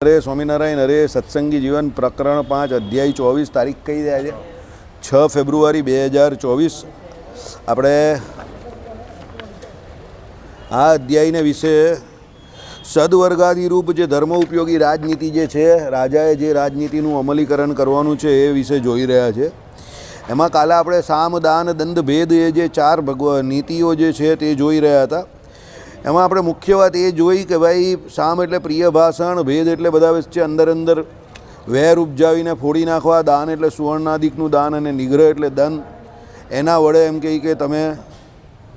અરે સ્વામિનારાયણ અરે સત્સંગી જીવન પ્રકરણ 5 અધ્યાય 24 તારીખ કઈ રહ્યા છે 6 ફેબ્રુઆરી 2024 આપણે આ અધ્યાયને વિશે સદવર્ગાધિરૂપ જે ધર્મ ઉપયોગી રાજનીતિ જે છે રાજાએ જે રાજનીતિનું અમલીકરણ કરવાનું છે એ વિશે જોઈ રહ્યા છે. એમાં કાલે આપણે સામ દાન દંડ ભેદ એ જે ચાર નીતિઓ જે છે તે જોઈ રહ્યા હતા. એમાં આપણે મુખ્ય વાત એ જોઈ કે ભાઈ સામ એટલે પ્રિય ભાષણ, ભેદ એટલે બધા વચ્ચે અંદર વેર ઉપજાવીને ફોડી નાખવા, દાન એટલે સુવર્ણાદિકનું દાન અને નિગ્રહ એટલે દન. એના વડે એમ કહી કે તમે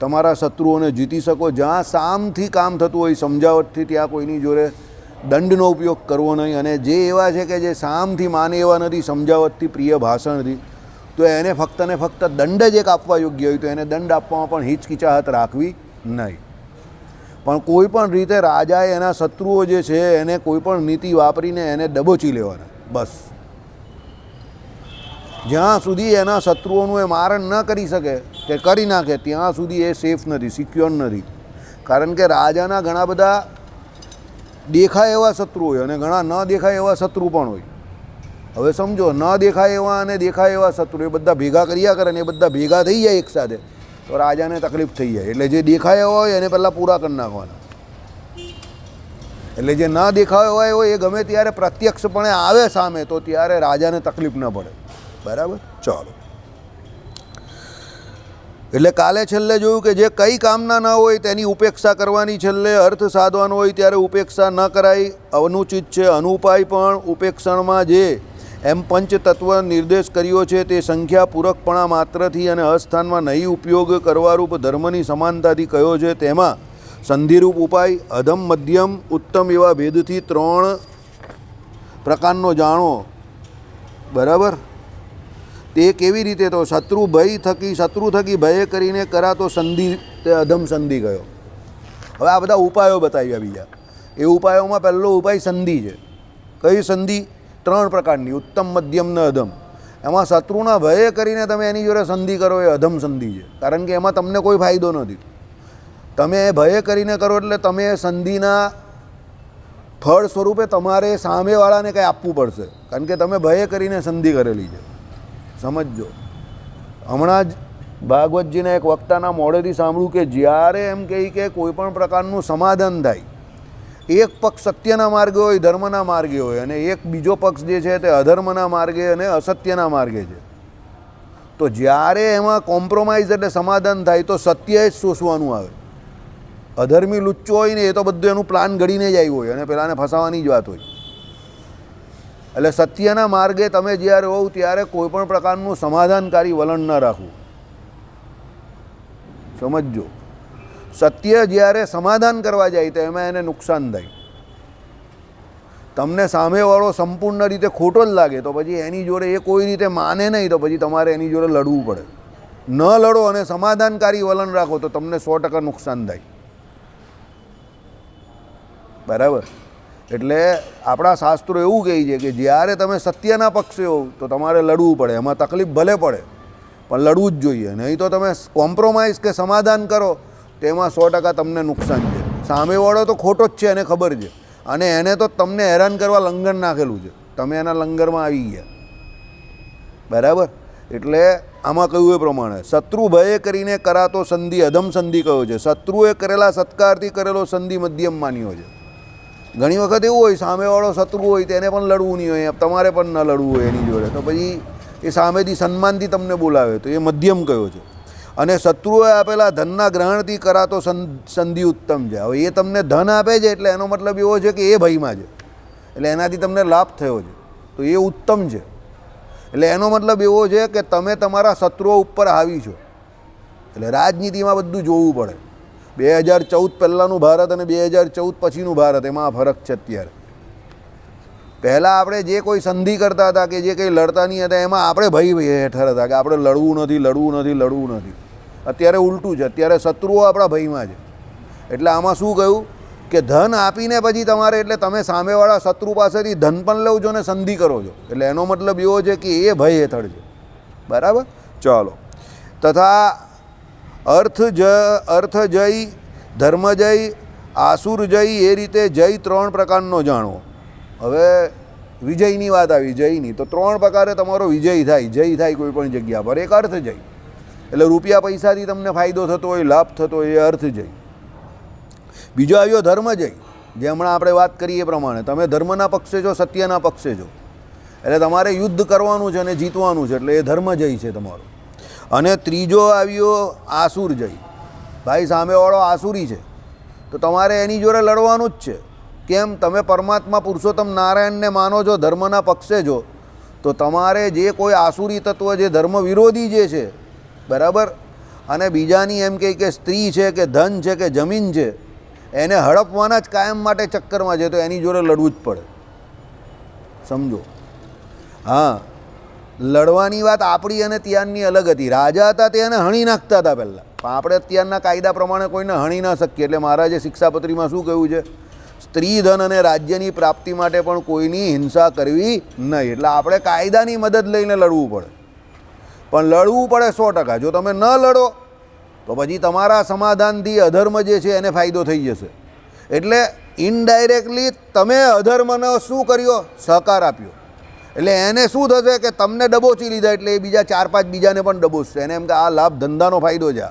તમારા શત્રુઓને જીતી શકો. જ્યાં સામથી કામ થતું હોય સમજાવટથી ત્યાં કોઈની જોડે દંડનો ઉપયોગ કરવો નહીં. અને જે એવા છે કે જે સામથી માને એવા નથી, સમજાવટથી પ્રિય ભાષણથી, તો એને ફક્ત ને ફક્ત દંડ જ એક આપવા યોગ્ય હોય તો એને દંડ આપવામાં પણ હિચકિચાહટ રાખવી નહીં. પણ કોઈ પણ રીતે રાજાએ એના શત્રુઓ જે છે એને કોઈ પણ નીતિ વાપરીને એને દબોચી લેવાના. બસ જ્યાં સુધી એના શત્રુઓનું એ મારણ ન કરી શકે કે કરી નાખે ત્યાં સુધી એ સેફ નથી, સિક્યોર નથી. કારણ કે રાજાના ઘણા બધા દેખાય એવા શત્રુ હોય અને ઘણા ન દેખાય એવા શત્રુ પણ હોય. હવે સમજો, ન દેખાય એવા અને દેખાય એવા શત્રુ એ બધા ભેગા કર્યા કરે ને એ બધા ભેગા થઈ જાય એકસાથે તો રાજાને તકલીફ થઈ જાય. એટલે જે દેખાયા હોય એને પહેલાં પૂરા કરી નાખવાના. એટલે જે ના દેખાયા હોય એ ગમે ત્યારે પ્રત્યક્ષપણે આવે સામે તો ત્યારે રાજાને તકલીફ ન પડે. બરાબર, ચાલો. એટલે કાલે છેલ્લે જોયું કે જે કઈ કામના ન હોય તેની ઉપેક્ષા કરવાની, છેલ્લે અર્થ સાધવાનો હોય ત્યારે ઉપેક્ષા ન કરાય, અનુચિત છે. અનુપાય પણ ઉપેક્ષણમાં જે એમ પંચતત્વ નિર્દેશ કર્યો છે તે સંખ્યા પૂરકપણા માત્રથી અને અસ્થાનમાં નહીં ઉપયોગ કરવારૂપ ધર્મની સમાનતાથી કયો છે. તેમાં સંધિરૂપ ઉપાય અધમ, મધ્યમ, ઉત્તમ એવા ભેદથી 3 પ્રકારનો જાણો. બરાબર, તે કેવી રીતે? તો શત્રુ થકી ભય કરીને કરાતો સંધિ તે અધમ સંધિ કયો. હવે આ બધા ઉપાયો બતાવ્યા બીજા. એ ઉપાયોમાં પહેલો ઉપાય સંધિ છે. કઈ સંધિ? 3 પ્રકારની, ઉત્તમ, મધ્યમ ને અધમ. એમાં શત્રુના ભય કરીને તમે એની જોડે સંધિ કરો એ અધમ સંધિ છે. કારણ કે એમાં તમને કોઈ ફાયદો નથી. તમે ભય કરીને કરો એટલે તમે સંધિના ફળ સ્વરૂપે તમારે સામેવાળાને કંઈ આપવું પડશે. કારણ કે તમે ભય કરીને સંધિ કરેલી છે. સમજો, હમણાં જ ભાગવતજીના એક વક્તાના મોઢેથી સાંભળ્યું કે જ્યારે એમ કહી કે કોઈ પણ પ્રકારનું સમાધાન થાય, એક પક્ષ સત્યના માર્ગે હોય, ધર્મના માર્ગે હોય, અને એક બીજો પક્ષ જે છે તે અધર્મના માર્ગે અને અસત્યના માર્ગે છે. તો જ્યારે એમાં કોમ્પ્રોમાઇઝ એટલે સમાધાન થાય તો સત્ય જ શોષવાનું આવે. અધર્મી લુચ્ચો હોય ને એ તો બધું એનું પ્લાન ઘડીને જ આવ્યું હોય અને પેલાને ફસાવાની જ વાત હોય. એટલે સત્યના માર્ગે તમે જ્યારે હોવ ત્યારે કોઈ પણ પ્રકારનું સમાધાનકારી વલણ ન રાખવું. સમજો, સત્ય જ્યારે સમાધાન કરવા જાય તો એમાં એને નુકસાન થાય. તમને સામેવાળો સંપૂર્ણ રીતે ખોટો જ લાગે તો પછી એની જોડે એ કોઈ રીતે માને નહીં તો પછી તમારે એની જોડે લડવું પડે. ન લડો અને સમાધાનકારી વલણ રાખો તો તમને 100% નુકસાન થાય. બરાબર, એટલે આપણા શાસ્ત્રો એવું કહે છે કે જ્યારે તમે સત્યના પક્ષે હોવ તો તમારે લડવું પડે. એમાં તકલીફ ભલે પડે પણ લડવું જ જોઈએ. નહીં તો તમે કોમ્પ્રોમાઇઝ કે સમાધાન કરો તેમાં 100% તમને નુકસાન છે. સામેવાળો તો ખોટો જ છે એને ખબર છે અને એને તો તમને હેરાન કરવા લંગર નાખેલું છે. તમે એના લંગરમાં આવી ગયા. બરાબર, એટલે આમાં કહ્યું એ પ્રમાણે શત્રુ ભય કરીને કરાતો સંધિ અધમ સંધિ કયો છે. શત્રુએ કરેલા સત્કારથી કરેલો સંધિ મધ્યમ માન્યો છે. ઘણી વખત એવું હોય સામેવાળો શત્રુ હોય તેને પણ લડવું નહીં હોય, તમારે પણ ન લડવું હોય એની જોડે, તો પછી એ સામેથી સન્માનથી તમને બોલાવે તો એ મધ્યમ કયો છે. અને શત્રુએ આપેલા ધનના ગ્રહણથી કરાતો સંધિ ઉત્તમ છે. હવે એ તમને ધન આપે છે એટલે એનો મતલબ એવો છે કે એ ભયમાં છે, એટલે એનાથી તમને લાભ થયો છે તો એ ઉત્તમ છે. એટલે એનો મતલબ એવો છે કે તમે તમારા શત્રુઓ ઉપર હાવી છો. એટલે રાજનીતિમાં બધું જોવું પડે. 2014 પહેલાંનું ભારત અને 2014 પછીનું ભારત, એમાં ફરક છે. અત્યારે પહેલાં આપણે જે કોઈ સંધિ કરતા હતા કે જે કંઈ લડતા નહીં હતા એમાં આપણે ભય હેઠળ હતા કે આપણે લડવું નથી. અત્યારે ઉલટું છે. અત્યારે શત્રુઓ આપણા ભયમાં છે. એટલે આમાં શું કહ્યું કે ધન આપીને પછી તમારે, એટલે તમે સામેવાળા શત્રુ પાસેથી ધન પણ લો છો ને સંધિ કરો છો. એટલે એનો મતલબ એવો છે કે એ ભય હેઠળ છે. બરાબર, ચાલો. તથા અર્થ જય, ધર્મ જય, આસુર જય, એ રીતે જય 3 પ્રકારનો જાણવો. હવે વિજયની વાત આવી, જયની, તો 3 પ્રકારે તમારો વિજય થાય, જય થાય કોઈ પણ જગ્યા પર. એક અર્થ જય, એટલે રૂપિયા પૈસાથી તમને ફાયદો થતો હોય, લાભ થતો હોય, એ અર્થ જય. બીજો આવ્યો ધર્મ જય, જે હમણાં આપણે વાત કરીએ એ પ્રમાણે તમે ધર્મના પક્ષે છો, સત્યના પક્ષે છો, એટલે તમારે યુદ્ધ કરવાનું છે અને જીતવાનું છે, એટલે એ ધર્મ જય છે તમારો. અને ત્રીજો આવ્યો આસુર જય, ભાઈ સામેવાળો આસુરી છે તો તમારે એની જોડે લડવાનું જ છે. કેમ? તમે પરમાત્મા પુરુષોત્તમ નારાયણને માનો છો, ધર્મના પક્ષે છો, તો તમારે જે કોઈ આસુરી તત્વ, જે ધર્મ વિરોધી જે છે, બરાબર, અને બીજાની એમ કહે કે સ્ત્રી છે કે ધન છે કે જમીન છે, એને હડપવાના જ કાયમ માટે ચક્કરમાં છે, તો એની જોડે લડવું જ પડે. સમજો? હા, લડવાની વાત આપણી અને ત્યારની અલગ હતી. રાજા હતા તે એને હણી નાખતા હતા પહેલાં, પણ આપણે અત્યારના કાયદા પ્રમાણે કોઈને હણી ના શકીએ. એટલે મહારાજે શિક્ષાપત્રીમાં શું કહ્યું છે? સ્ત્રી, ધન અને રાજ્યની પ્રાપ્તિ માટે પણ કોઈની હિંસા કરવી નહીં. એટલે આપણે કાયદાની મદદ લઈને લડવું પડે, પણ લડવું પડે 100%. જો તમે ન લડો તો પછી તમારા સમાધાનથી અધર્મ જે છે એને ફાયદો થઈ જશે. એટલે ઇનડાયરેક્ટલી તમે અધર્મને શું કર્યો? સહકાર આપ્યો. એટલે એને શું થશે કે તમને ડબોચી લીધા, એટલે એ બીજા 4-5 બીજાને પણ ડબોચશે. એને એમ કે આ લાભ ધંધાનો ફાયદો છે,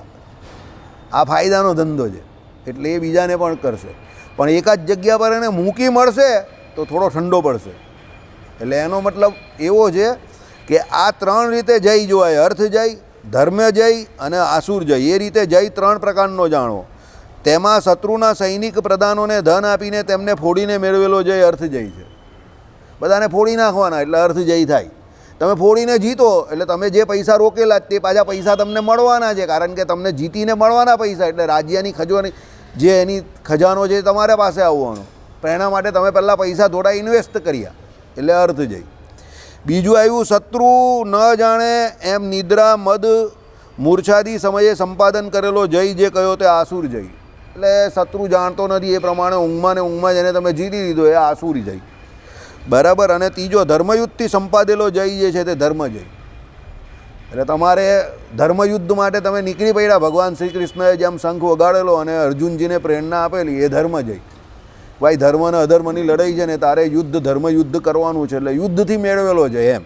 આ ફાયદાનો ધંધો છે, એટલે એ બીજાને પણ કરશે. પણ એક જ જગ્યા પર એને મૂકી મળશે તો થોડો ઠંડો પડશે. એટલે એનો મતલબ એવો છે કે આ 3 રીતે જય જોવાય: અર્થ જય, ધર્મ જય અને આસુર જય. એ રીતે જય 3 પ્રકારનો જાણો. તેમાં શત્રુના સૈનિક પ્રધાનોને ધન આપીને તેમને ફોડીને મેળવેલો જય અર્થ જય છે. બધાને ફોડી નાખવાના એટલે અર્થ જય થાય. તમે ફોડીને જીતો એટલે તમે જે પૈસા રોકેલા તે પાછા પૈસા તમને મળવાના છે, કારણ કે તમને જીતીને મળવાના પૈસા. એટલે રાજ્યની ખજવાની જે એની ખજાનો છે તમારે પાસે આવવાનો, પણ એના માટે તમે પહેલાં પૈસા થોડા ઇન્વેસ્ટ કર્યા, એટલે અર્થ જય. બીજું આવ્યું શત્રુ ન જાણે એમ નિદ્રા, મદ, મૂર્છાદી સમયે સંપાદન કરેલો જય જે કહ્યો તે આસુર જય. એટલે શત્રુ જાણતો નથી એ પ્રમાણે ઊંઘમાં ને ઊંઘમાં જેને તમે જીતી લીધો એ આસુરી જય, બરાબર. અને ત્રીજો ધર્મયુદ્ધથી સંપાદેલો જય જે છે તે ધર્મ જય. એટલે તમારે ધર્મયુદ્ધ માટે તમે નીકળી પડ્યા, ભગવાન શ્રી કૃષ્ણએ જેમ શંખ વગાડેલો અને અર્જુનજીને પ્રેરણા આપેલી, એ ધર્મ જય. ભાઈ ધર્મ અને અધર્મની લડાઈ છે ને, તારે યુદ્ધ, ધર્મયુદ્ધ કરવાનું છે, એટલે યુદ્ધથી મેળવેલો છે એમ.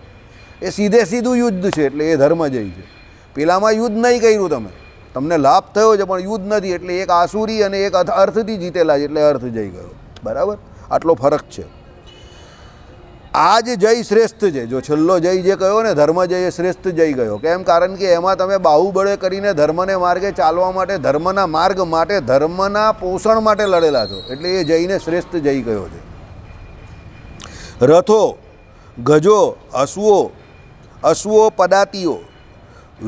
એ સીધું યુદ્ધ છે, એટલે એ ધર્મ જય છે. પેલામાં યુદ્ધ નહીં કર્યું તમે, તમને લાભ થયો છે પણ યુદ્ધ નથી, એટલે એક આસુરી અને એક અર્થથી જીતેલા છે, એટલે અર્થ જય ગયો, બરાબર. આટલો ફરક છે. આ જ જય શ્રેષ્ઠ છે. જો છેલ્લો જય જે કહ્યો ને, ધર્મ જય, એ શ્રેષ્ઠ જય ગયો. કેમ? કારણ કે એમાં તમે બાહુબળે કરીને ધર્મને માર્ગે ચાલવા માટે, ધર્મના માર્ગ માટે, ધર્મના પોષણ માટે લડેલા છો, એટલે એ જયને શ્રેષ્ઠ જય ગયો છે. રથો, ગજો, અશ્વો, પદાતીઓ,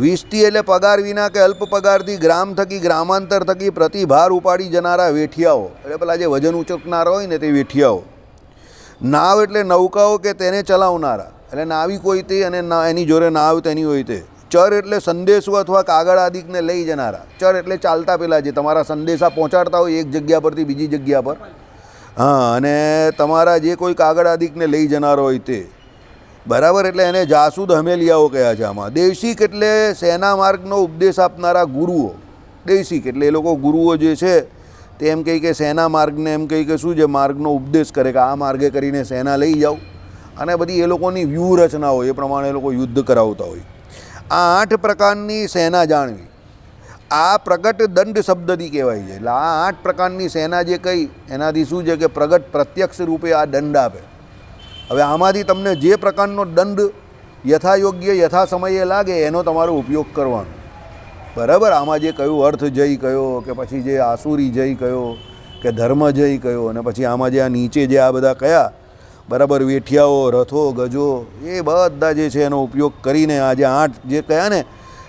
વિસ્તી એટલે પગાર વિના કે અલ્પ પગારથી ગ્રામ થકી, ગ્રામાંતર થકી પ્રતિભાર ઉપાડી જનારા વેઠિયાઓ, એટલે પેલા જે વજન ઉચકનારા હોય ને તે વેઠિયાઓ. નાવ એટલે નૌકાઓ કે તેને ચલાવનારા, એટલે નાવી કોઈ તે અને એની જોડે નાવ તેની હોય તે. ચર એટલે સંદેશો અથવા કાગળ આદિકને લઈ જનારા. ચર એટલે ચાલતા પેલા જે તમારા સંદેશા પહોંચાડતા હોય એક જગ્યા પરથી બીજી જગ્યા પર. હા, અને તમારા જે કોઈ કાગળ આદિકને લઈ જનારો હોય તે, બરાબર. એટલે એને જાસૂદ હમેલિયાઓ કહ્યા છે આમાં. દેશિક એટલે સેના માર્ગનો ઉપદેશ આપનારા ગુરુઓ. દેશિક એટલે એ લોકો ગુરુઓ જે છે તે એમ કહે કે સેના માર્ગને એમ કહે કે શું છે, માર્ગનો ઉપદેશ કરે કે આ માર્ગે કરીને સેના લઈ જાઓ, અને બધી એ લોકોની વ્યૂહરચના હોય એ પ્રમાણે એ લોકો યુદ્ધ કરાવતા હોય. આ 8 પ્રકારની સેના જાણવી, આ પ્રગટ દંડ શબ્દથી કહેવાય છે. એટલે આ 8 પ્રકારની સેના જે કહી એનાથી શું છે કે પ્રગટ, પ્રત્યક્ષ રૂપે આ દંડ આપે. હવે આમાંથી તમને જે પ્રકારનો દંડ યથાયોગ્ય, યથા સમયે લાગે એનો તમારો ઉપયોગ કરવાનો, બરાબર. આમાં જે કયું અર્થ જય કયો, કે પછી જે આસુરી જય કયો, કે ધર્મ જય કયો, અને પછી આમાં જે આ નીચે જે આ બધા કયા, બરાબર, વેઠિયાઓ, રથો, ગજો, એ બધા જે છે એનો ઉપયોગ કરીને આ જે 8 જે કયા ને,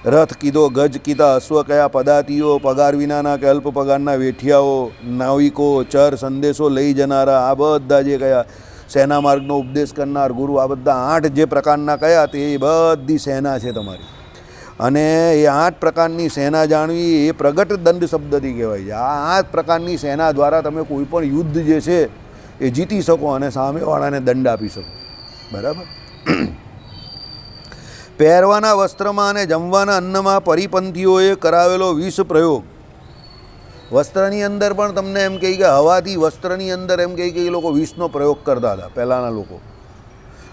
રથ કીધો, ગજ કીધા, અશ્વ કયા, પદાતીઓ, પગાર વિનાના કે અલ્પ પગારના વેઠિયાઓ, નાવિકો, ચર, સંદેશો લઈ જનારા, આ બધા જે કયા, સેના માર્ગનો ઉપદેશ કરનાર ગુરુ, આ બધા 8 જે પ્રકારના કયા તે એ બધી સેના છે તમારી. અને એ 8 પ્રકારની સેના જાણવી એ પ્રગટ દંડ શબ્દથી કહેવાય છે. આ 8 પ્રકારની સેના દ્વારા તમે કોઈ પણ યુદ્ધ જે છે એ જીતી શકો અને સામેવાળાને દંડ આપી શકો, બરાબર. પહેરવાના વસ્ત્રમાં અને જમવાના અન્નમાં પરિપંથીઓએ કરાવેલો વિષ પ્રયોગ, વસ્ત્રની અંદર પણ તમને એમ કહે કે હવાથી વસ્ત્રની અંદર એમ કહે કે એ લોકો વિષનો પ્રયોગ કરતા હતા પહેલાંના લોકો.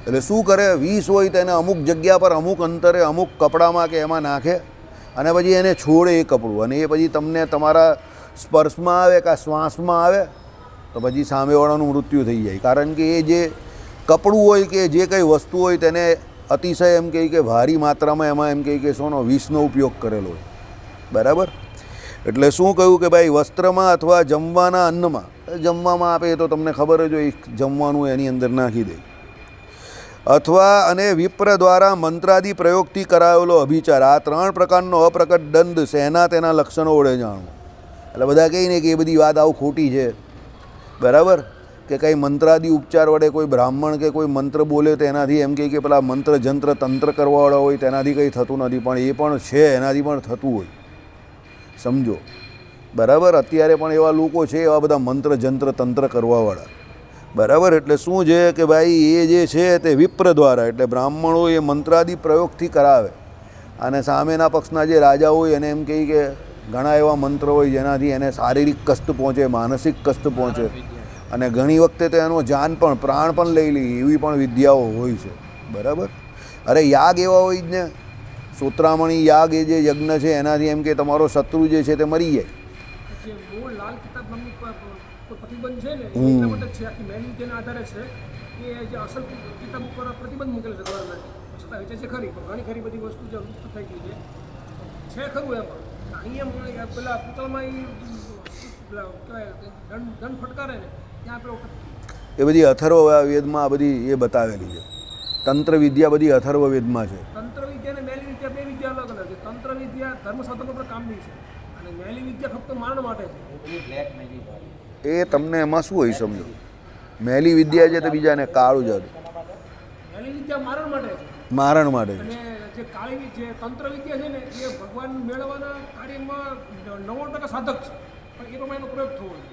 એટલે શું કરે, વિષ હોય તેને અમુક જગ્યા પર અમુક અંતરે અમુક કપડામાં કે એમાં નાખે અને પછી એને છોડે એ કપડું, અને એ પછી તમને તમારા સ્પર્શમાં આવે કે શ્વાસમાં આવે તો પછી સામેવાળાનું મૃત્યુ થઈ જાય. કારણ કે એ જે કપડું હોય કે જે કંઈ વસ્તુ હોય તેને અતિશય એમ કહે કે ભારી માત્રામાં એમાં એમ કહે કે શોનો વિષનો ઉપયોગ કરેલો હોય. બરાબર. એટલે શું કહ્યું કે ભાઈ વસ્ત્રમાં અથવા જમવાના અન્નમાં, જમવામાં આપે તો તમને ખબર જ હોય જમવાનું એની અંદર નાખી દે, અથવા અને વિપ્ર દ્વારા મંત્રાદિ પ્રયોગથી કરાયેલો અભિચાર, આ 3 પ્રકારનો અપ્રકટ દંડ શેના તેના લક્ષણો વડે જાણવું. એટલે બધા કહે ને કે એ બધી વાત આવું ખોટી છે. બરાબર. કે કંઈ મંત્રાદિ ઉપચાર વડે કોઈ બ્રાહ્મણ કે કોઈ મંત્ર બોલે તો એનાથી એમ કહે કે પેલા મંત્ર જંત્ર તંત્ર કરવાવાળા હોય તેનાથી કંઈ થતું નથી, પણ એ પણ છે, એનાથી પણ થતું હોય. સમજો. બરાબર. અત્યારે પણ એવા લોકો છે, એવા બધા મંત્ર જંત્ર તંત્ર કરવાવાળા. બરાબર. એટલે શું છે કે ભાઈ એ જે છે તે વિપ્ર દ્વારા, એટલે બ્રાહ્મણો એ મંત્રાદિ પ્રયોગથી કરાવે, અને સામેના પક્ષના જે રાજા હોય એને એમ કહે કે ઘણા એવા મંત્ર હોય જેનાથી એને શારીરિક કષ્ટ પહોંચે, માનસિક કષ્ટ પહોંચે, અને ઘણી વખતે તો એનો જાન પણ પ્રાણ પણ લઈ લે એવી પણ વિદ્યાઓ હોય છે. બરાબર. અરે યાગ એવા હોય જ ને, સૂત્રામણી યાગ એ જે યજ્ઞ છે એનાથી એમ કે તમારો શત્રુ જે છે તે મરી જાય. પ્રતિબંધ છે ને એટલા માટે છે, આખી મેન્યુ તેના આધારે છે કે જે અસલ કિતાબ ઉપર પ્રતિબંધ મૂકેલો છે ગવર્મેન્ટ, છતાં વેચે છે ખરી, પણ ઘણી ખરી બધી વસ્તુ જે લુપ્ત થઈ ગઈ છે ખરું એમાં. અહીંયા પેલા પુતળમાં દંડ ફટકારે ને ત્યાં પેલો એ બધી અથર્વ વેદમાં આ બધી એ બતાવેલી છે. તંત્ર વિદ્યા બધી અથર્વ વેદમાં છે. તંત્ર વિદ્યા અને મેલી વિદ્યા બે વિદ્યા અલગ અલગ છે. તંત્ર વિદ્યા ધર્મ સાધનો પર કામની છે, અને મેલી વિદ્યા ફક્ત મારણ માટે છે. એ તમને એમાં શું હોય સમજો. મેલી વિદ્યા છે તે બીજાને કાળું જાદુ, મેલી વિદ્યા મારણ માટે છે, મારણ માટે. અને જે કાળી જે તંત્ર વિદ્યા છે ને એ ભગવાન મેળવવાના કાર્યમાં 90% સાધક છે, પણ એ પ્રમાણેનો પ્રયોગ થવો જોઈએ.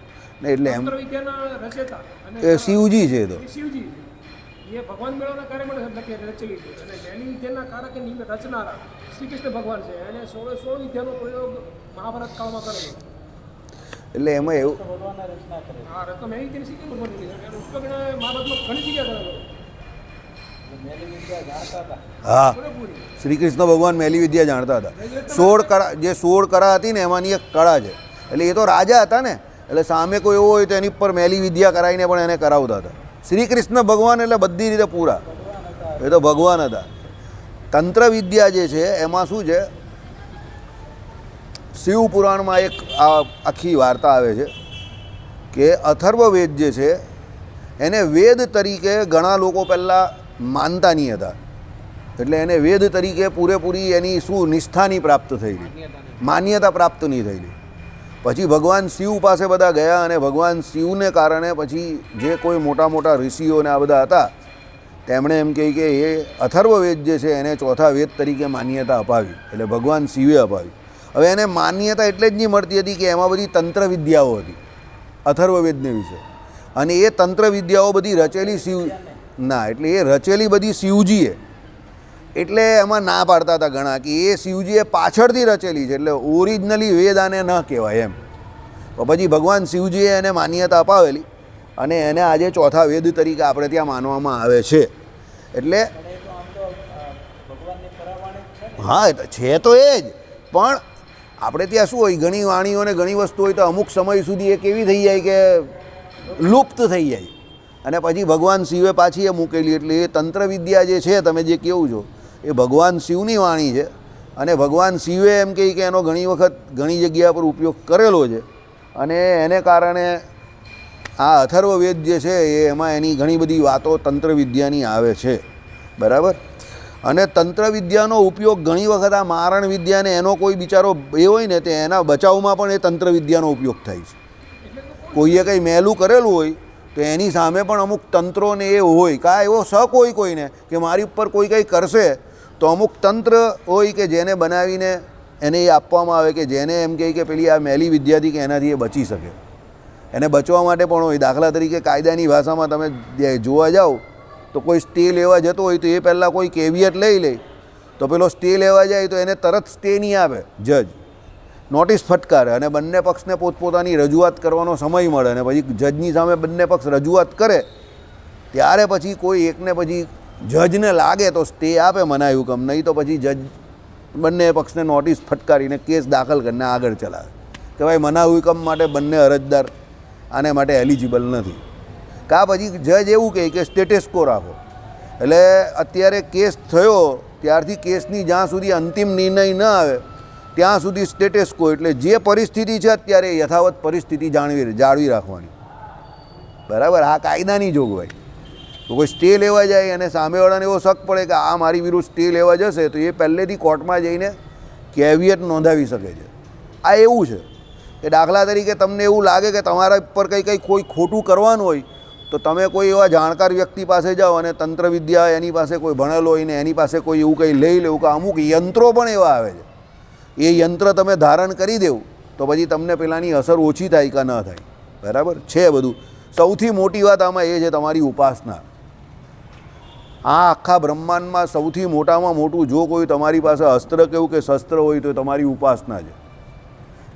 એટલે એમ તંત્ર વિદ્યાના રચેતા અને એ શિવજી છે. તો શિવજી એ ભગવાન મેળવવાના કાર્ય માટે રચેલી છે, અને મેલી વિદ્યાના કારક રચનારા શ્રી કૃષ્ણ ભગવાન છે. એને 16 વિદ્યાનો પ્રયોગ મહાભારત કાળમાં કરેલો. એટલે એમાં એવું હા, રકમ એવી રીતે શીખે ભગવાન એનો ઉપયોગ મહાભારતમાં ઘણી જગ્યા કરેલો. હા, શ્રી કૃષ્ણ ભગવાન મેલી વિદ્યા જાણતા હતા. 16 કળા, જે 16 કળા હતી ને એમાંની એક કળા છે. એટલે એ તો રાજા હતા ને, એટલે સામે કોઈ એવો હોય તો એની ઉપર મેલી વિદ્યા કરાવીને પણ એને કરાવતા હતા. શ્રી કૃષ્ણ ભગવાન એટલે બધી રીતે પૂરા, એ તો ભગવાન હતા. તંત્ર વિદ્યા જે છે એમાં શું છે, શિવ પુરાણમાં એક આખી વાર્તા આવે છે કે અથર્વવેદ જે છે એને વેદ તરીકે ઘણા લોકો પહેલાં માનતા નહીં હતા. એટલે એને વેદ તરીકે પૂરેપૂરી એની શું નિષ્ઠાની પ્રાપ્ત થયેલી, માન્યતા પ્રાપ્ત નહીં થયેલી. પછી ભગવાન શિવ પાસે બધા ગયા, અને ભગવાન શિવને કારણે પછી જે કોઈ મોટા મોટા ઋષિઓને આ બધા હતા તેમણે એમ કહે કે એ અથર્વવેદ જે છે એને ચોથા વેદ તરીકે માન્યતા અપાવી. એટલે ભગવાન શિવે અપાવી. હવે એને માન્યતા એટલે જ નહીં મળતી હતી કે એમાં બધી તંત્ર વિદ્યાઓ હતી અથર્વવેદને વિશે, અને એ તંત્ર વિદ્યાઓ બધી રચેલી શિવ ના, એટલે એ રચેલી બધી શિવજીએ, એટલે એમાં ના પાડતા હતા ઘણા કે એ શિવજીએ પાછળથી રચેલી છે, એટલે ઓરિજિનલી વેદ આને ન કહેવાય એમ. તો પછી ભગવાન શિવજીએ એને માન્યતા અપાવેલી, અને એને આજે ચોથા વેદ તરીકે આપણે ત્યાં માનવામાં આવે છે. એટલે હા છે તો એ જ, પણ આપણે ત્યાં શું હોય, ઘણી વાણીઓને ઘણી વસ્તુ હોય તો અમુક સમય સુધી એ કેવી થઈ જાય કે લુપ્ત થઈ જાય, અને પછી ભગવાન શિવે પાછી એ મૂકેલી. એટલે એ તંત્ર વિદ્યા જે છે તમે જે કહો છો એ ભગવાન શિવની વાણી છે, અને ભગવાન શિવે એમ કહે કે એનો ઘણી વખત ઘણી જગ્યા પર ઉપયોગ કરેલો છે, અને એને કારણે આ અથર્વવેદ જે છે એમાં એની ઘણી બધી વાતો તંત્ર વિદ્યાની આવે છે. બરાબર. અને તંત્ર વિદ્યાનો ઉપયોગ ઘણી વખત આ મારણ વિદ્યાને એનો કોઈ બિચારો એ હોય ને તે એના બચાવમાં પણ એ તંત્ર વિદ્યાનો ઉપયોગ થાય છે. કોઈએ કંઈ મહેલું કરેલું હોય તો એની સામે પણ અમુક તંત્રોને એ હોય, કાં એવો શક હોય કોઈને કે મારી ઉપર કોઈ કંઈ કરશે, તો અમુક તંત્ર હોય કે જેને બનાવીને એને એ આપવામાં આવે કે જેને એમ કહે કે પેલી આ મેલી વિદ્યાથી કે એનાથી એ બચી શકે. એને બચવા માટે પણ હોય. દાખલા તરીકે કાયદાની ભાષામાં તમે જોવા જાઓ તો કોઈ સ્ટે લેવા જતો હોય તો એ પહેલાં કોઈ કેવિયટ લઈ લે, તો પેલો સ્ટે લેવા જાય તો એને તરત સ્ટે નહીં આપે જજ, નોટિસ ફટકારે અને બંને પક્ષને પોતપોતાની રજૂઆત કરવાનો સમય મળે અને પછી જજની સામે બંને પક્ષ રજૂઆત કરે ત્યારે પછી કોઈ એકને પછી જજને લાગે તો સ્ટે આપે મનાઈ હુકમ, નહીં તો પછી જજ બંને પક્ષને નોટિસ ફટકારીને કેસ દાખલ કરીને આગળ ચલાવે કે ભાઈ મનાઈ હુકમ માટે બંને અરજદાર આને માટે એલિજિબલ નથી. કાં પછી જજ એવું કહે કે સ્ટેટસ કો રાખો. એટલે અત્યારે કેસ થયો ત્યારથી કેસની જ્યાં સુધી અંતિમ નિર્ણય ન આવે ત્યાં સુધી સ્ટેટસ કો, એટલે જે પરિસ્થિતિ છે અત્યારે યથાવત પરિસ્થિતિ જાળવી રાખવાની. બરાબર, આ કાયદાની જોગવાઈ. તો કોઈ સ્ટે લેવા જાય અને સામેવાળાને એવો શક પડે કે આ મારી વિરુદ્ધ સ્ટે લેવા જશે તો એ પહેલેથી કોર્ટમાં જઈને કેવિયેટ નોંધાવી શકે છે. આ એવું છે કે દાખલા તરીકે તમને એવું લાગે કે તમારા ઉપર કંઈ કોઈ ખોટું કરવાનું હોય તો તમે કોઈ એવા જાણકાર વ્યક્તિ પાસે જાઓ અને તંત્ર વિદ્યા એની પાસે કોઈ ભણેલો હોય ને એની પાસે કોઈ એવું કંઈ લઈ લેવું કે અમુક યંત્રો પણ એવા આવે છે, એ યંત્ર તમે ધારણ કરી દેવું તો પછી તમને પેલાની અસર ઓછી થાય કે ન થાય. બરાબર છે બધું. સૌથી મોટી વાત આમાં એ છે તમારી ઉપાસના. આ આખા બ્રહ્માંડમાં સૌથી મોટામાં મોટું જો કોઈ તમારી પાસે અસ્ત્ર કેવું કે શસ્ત્ર હોય તો તમારી ઉપાસના છે.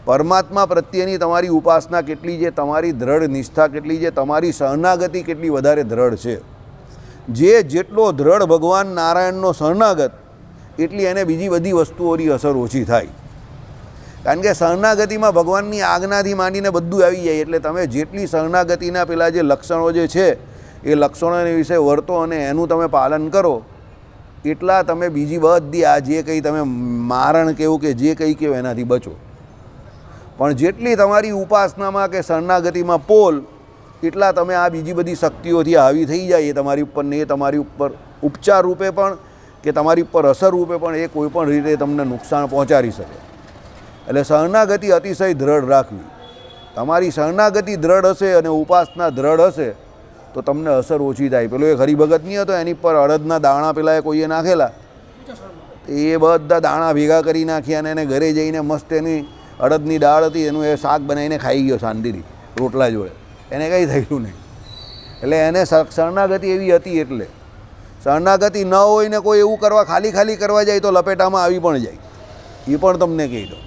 પરમાત્મા પ્રત્યેની તમારી ઉપાસના કેટલી છે, તમારી દ્રઢ નિષ્ઠા કેટલી છે, તમારી શરણાગતિ કેટલી વધારે દ્રઢ છે. જેટલો દ્રઢ ભગવાન નારાયણનો શરણાગત એટલી એને બીજી બધી વસ્તુઓની અસર ઓછી થાય. કારણ કે શરણાગતિમાં ભગવાનની આજ્ઞાથી માંડીને બધું આવી જાય. એટલે તમે જેટલી શરણાગતિના પેલા જે લક્ષણો જે છે એ લક્ષણોને વિશે વર્તો અને એનું તમે પાલન કરો એટલા તમે બીજી બધી આ જે કંઈ તમે મારણ કેવું કે જે કંઈ કહો એનાથી બચો. પણ જેટલી તમારી ઉપાસનામાં કે શરણાગતિમાં પોલ એટલા તમે આ બીજી બધી શક્તિઓથી હાવી થઈ જાય એ તમારી ઉપર ને એ તમારી ઉપર ઉપચાર રૂપે પણ કે તમારી ઉપર અસર રૂપે પણ એ કોઈ પણ રીતે તમને નુકસાન પહોંચાડી શકે. એટલે શરણાગતિ અતિશય દ્રઢ રાખવી. તમારી શરણાગતિ દ્રઢ હશે અને ઉપાસના દ્રઢ હશે તો તમને અસર ઓછી થાય. પેલો એક હરિભગત નહીં હતો, એની પર અડદના દાણા પેલા કોઈએ નાખેલા, એ બધા દાણા ભેગા કરી નાખ્યા અને એને ઘરે જઈને મસ્ત એની અડદની દાળ હતી એનું એ શાક બનાવીને ખાઈ ગયો શાંતિથી રોટલા જોડે, એને કંઈ થયું નહીં. એટલે એને શરણાગતિ એવી હતી. એટલે શરણાગતિ ન હોય ને કોઈ એવું કરવા ખાલી કરવા જાય તો લપેટામાં આવી પણ જાય. એ પણ તમને કહી દો.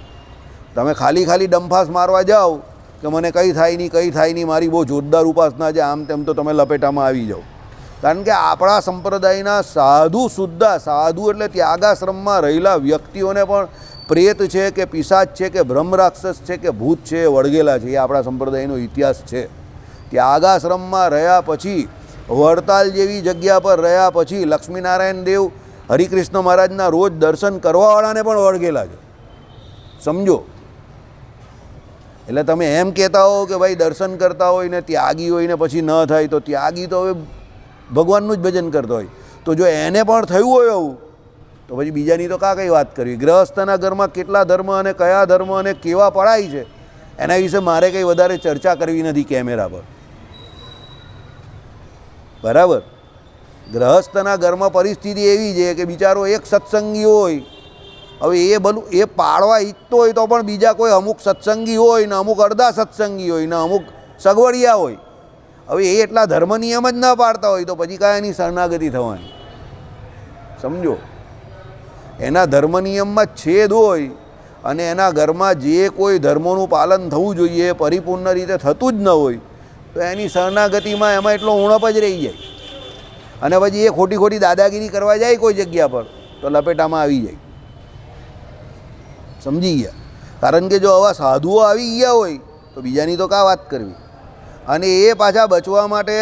તમે ખાલી ડંફાસ મારવા જાઓ કે મને કંઈ થાય નહીં મારી બહુ જોરદાર ઉપાસના છે આમ તેમ, તો તમે લપેટામાં આવી જાઓ. કારણ કે આપણા સંપ્રદાયના સાધુ શુદ્ધા, સાધુ એટલે ત્યાગાશ્રમમાં રહેલા વ્યક્તિઓને પણ પ્રેત છે કે પિશાચ છે કે બ્રહ્મ રાક્ષસ છે કે ભૂત છે એ વળગેલા છે. એ આપણા સંપ્રદાયનો ઇતિહાસ છે. ત્યાગાશ્રમમાં રહ્યા પછી, વડતાલ જેવી જગ્યા પર રહ્યા પછી લક્ષ્મીનારાયણ દેવ હરિકૃષ્ણ મહારાજના રોજ દર્શન કરવાવાળાને પણ વળગેલા છે. સમજો. એટલે તમે એમ કહેતા હો કે ભાઈ દર્શન કરતા હોય ને ત્યાગી હોય ને પછી ન થાય, તો ત્યાગી તો હવે ભગવાનનું જ ભજન કરતો હોય. તો જો એને પણ થયું હોય એવું તો પછી બીજાની તો કાં કંઈ વાત કરવી. ગ્રહસ્થના ઘરમાં કેટલા ધર્મ અને કયા ધર્મ અને કેવા પડાય છે એના વિશે મારે કંઈ વધારે ચર્ચા કરવી નથી કેમેરા પર. બરાબર. ગ્રહસ્થના ઘરમાં પરિસ્થિતિ એવી છે કે બિચારો એક સત્સંગી હોય, હવે એ બધું એ પાડવા ઈચ્છતો હોય તો પણ બીજા કોઈ અમુક સત્સંગી હોય ને અમુક અડધા સત્સંગી હોય ને અમુક સગવડિયા હોય. હવે એ એટલા ધર્મ નિયમ જ ના પાડતા હોય તો પછી કાંઈ એની શરણાગતિ થવાની. સમજો. એના ધર્મ નિયમમાં છેદ હોય અને એના ઘરમાં જે કોઈ ધર્મોનું પાલન થવું જોઈએ એ પરિપૂર્ણ રીતે થતું જ ન હોય તો એની શરણાગતિમાં એમાં એટલો ઉણપ જ રહી જાય. અને પછી એ ખોટી દાદાગીરી કરવા જાય કોઈ જગ્યા પર તો લપેટામાં આવી જાય. સમજી ગયા. કારણ કે જો આવા સાધુઓ આવી ગયા હોય તો બીજાની તો કાં વાત કરવી. અને એ પાછા બચવા માટે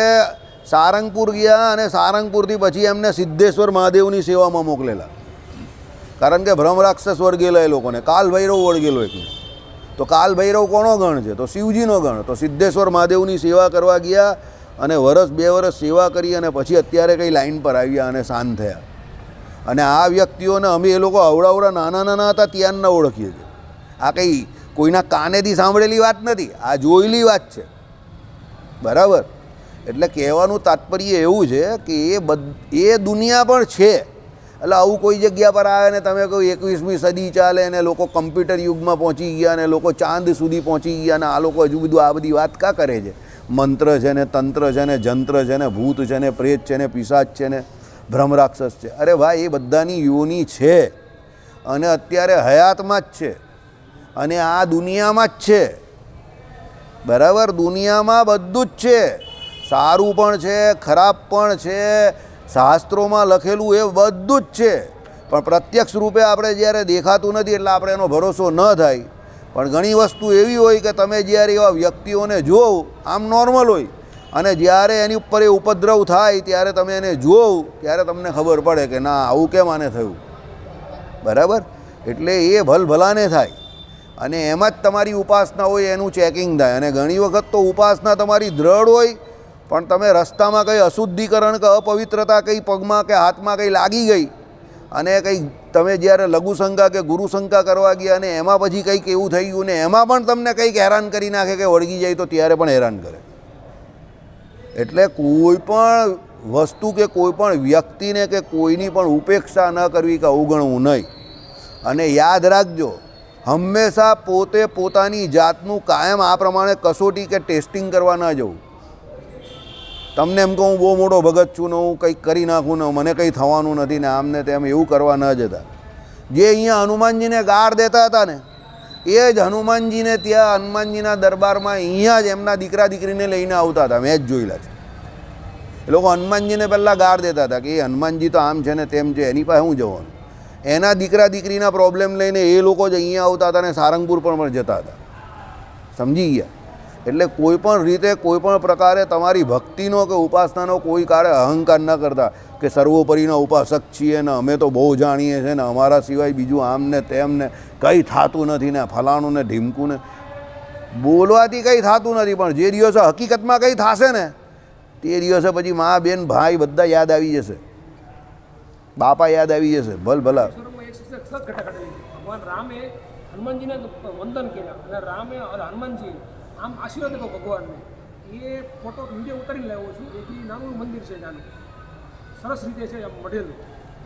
સારંગપુર ગયા અને સારંગપુરથી પછી એમને સિદ્ધેશ્વર મહાદેવની સેવામાં મોકલેલા. કારણ કે બ્રહ્મ રાક્ષસ વળગેલા એ લોકોને, કાલ ભૈરવ વળગેલો એકને. તો કાલ ભૈરવ કોનો ગણ છે? તો શિવજીનો ગણ. તો સિદ્ધેશ્વર મહાદેવની સેવા કરવા ગયા અને વરસ 2 વર્ષ સેવા કરી અને પછી અત્યારે કંઈ લાઈન પર આવ્યા અને શાંત થયા. અને આ વ્યક્તિઓને અમે એ લોકો અવડાવડા નાના હતા ત્યારના ઓળખીએ છીએ. આ કંઈ કોઈના કાનેથી સાંભળેલી વાત નથી, આ જોયેલી વાત છે. બરાબર. એટલે કહેવાનું તાત્પર્ય એવું છે કે એ દુનિયા પણ છે. એટલે આવું કોઈ જગ્યા પર આવે ને તમે કહો 21મી સદી ચાલે અને લોકો કમ્પ્યુટર યુગમાં પહોંચી ગયા અને લોકો ચાંદ સુધી પહોંચી ગયા અને આ લોકો હજુ બધું આ બધી વાત કાં કરે છે? મંત્ર છે ને તંત્ર છે ને જંત્ર છે ને ભૂત છે ને પ્રેત છે ને પિશાચ છે ને બ્રહ્મ રાક્ષસ છે. અરે ભાઈ, એ બધાની યોની છે અને અત્યારે હયાતમાં જ છે. અને આ દુનિયામાં જ છે, બરાબર? દુનિયામાં બધું જ છે, સારું પણ છે, ખરાબ પણ છે, શાસ્ત્રોમાં લખેલું એ બધું જ છે, પણ પ્રત્યક્ષ રૂપે આપણે જ્યારે દેખાતું નથી એટલે આપણે એનો ભરોસો ન થાય. પણ ઘણી વસ્તુ એવી હોય કે તમે જ્યારે એવા વ્યક્તિઓને જોવો આમ નોર્મલ હોય, અને જ્યારે એની ઉપર એ ઉપદ્રવ થાય ત્યારે તમે એને જોવો ત્યારે તમને ખબર પડે કે ના, આવું કેમ આને થયું, બરાબર? એટલે એ ભલભલાને થાય, અને એમાં જ તમારી ઉપાસના હોય એનું ચેકિંગ થાય. અને ઘણી વખત તો ઉપાસના તમારી દ્રઢ હોય, પણ તમે રસ્તામાં કંઈ અશુદ્ધિકરણ કે અપવિત્રતા કંઈ પગમાં કે હાથમાં કંઈ લાગી ગઈ, અને કંઈ તમે જ્યારે લઘુશંકા કે ગુરુશંકા કરવા ગયા અને એમાં પછી કંઈક એવું થઈ ગયું ને એમાં પણ તમને કંઈક હેરાન કરી નાખે કે વળગી જાય, તો ત્યારે પણ હેરાન કરે. એટલે કોઈ પણ વસ્તુ કે કોઈ પણ વ્યક્તિને કે કોઈની પણ ઉપેક્ષા ન કરવી કે અવગણવું નહીં. અને યાદ રાખજો, હંમેશા પોતે પોતાની જાતનું કાયમ આ પ્રમાણે કસોટી કે ટેસ્ટિંગ કરવા ન જવું. તમને એમ કહું હું બહુ મોટો ભગત છું ને હું કંઈક કરી નાખું ને મને કંઈ થવાનું નથી ને આમને તેમ એવું કરવા ન જતા. જે અહીંયા હનુમાનજીને ગાળ દેતા હતા ને એ જ હનુમાનજીને ત્યાં હનુમાનજીના દરબારમાં અહીંયા જ એમના દીકરા દીકરીને લઈને આવતા હતા. મેં જ જોયેલા છે. એ લોકો હનુમાનજીને પહેલાં ગાળ દેતા હતા કે એ હનુમાનજી તો આમ છે ને તેમ છે, એની પાસે શું જવાનું. એના દીકરા દીકરીના પ્રોબ્લેમ લઈને એ લોકો જ અહીંયા આવતા હતા અને સારંગપુર પણ જતા હતા. સમજી ગયા? એટલે કોઈ પણ રીતે કોઈ પણ પ્રકારે તમારી ભક્તિનો કે ઉપાસનાનો કોઈ કાળે અહંકાર ન કરતા કે સર્વોપરીના ઉપાસક છીએ ને અમે તો બહુ જાણીએ છીએ ને અમારા સિવાય બીજું આમ ને તેમ ને કંઈ થતું નથી ને ફલાણું ને ઢીમકું ને. બોલવાથી કંઈ થતું નથી, પણ જે દિવસે હકીકતમાં કંઈ થશે ને તે દિવસે પછી મા બેન ભાઈ બધા યાદ આવી જશે, બાપા યાદ આવી જશે. ભલા ભગવાન રામે હનુમાનજીને વંદન કર્યા અને રામે હનુમાનજી આમ આશીર્વાદ આપ્યો ભગવાનને. એ ફોટો વિડીયો ઉતારીને લાવ્યો છું. એક નાનું મંદિર છે, નાનું સરસ રીતે છે મઢેલું,